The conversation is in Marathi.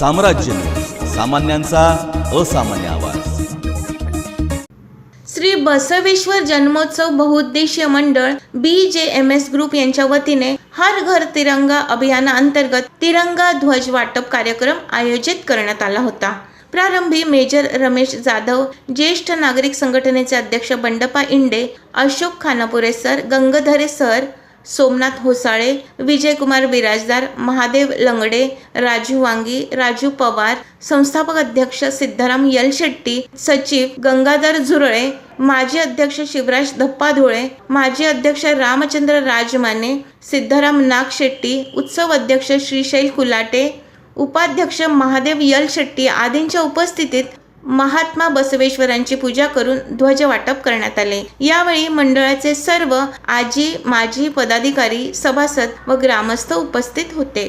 साम्राज्य न्यूज, सामान्यांचा असामान्य आवाज। श्री बसवेश्वर जन्मोत्सव बहुउद्देशीय मंडळ BJMS ग्रुप यांच्या वतीने हर घर तिरंगा अभियानाअंतर्गत तिरंगा ध्वज वाटप कार्यक्रम आयोजित करण्यात आला होता। प्रारंभी मेजर रमेश जाधव, ज्येष्ठ नागरिक संघटनेचे अध्यक्ष बंडप्पा इंडे, अशोक खानापुरे सर, गंगाधरे सर, सोमनाथ होसाळे, विजयकुमार बिराजदार, महादेव लंगडे, राजू वांगी, राजू पवार, संस्थापक अध्यक्ष सिद्धाराम यलशेट्टी, सचिव गंगाधर झुरळे, माजी अध्यक्ष शिवराज धप्पाधुळे, माजी अध्यक्ष रामचंद्र राजमाने, सिद्धाराम नागशेट्टी, उत्सव अध्यक्ष श्रीशैल कुलाटे, उपाध्यक्ष महादेव यलशेट्टी आदींच्या उपस्थितीत महात्मा बसवेश्वरांची पूजा करून ध्वज वाटप करण्यात आले। यावेळी मंडळाचे सर्व आजी माजी पदाधिकारी, सभासद व ग्रामस्थ उपस्थित होते।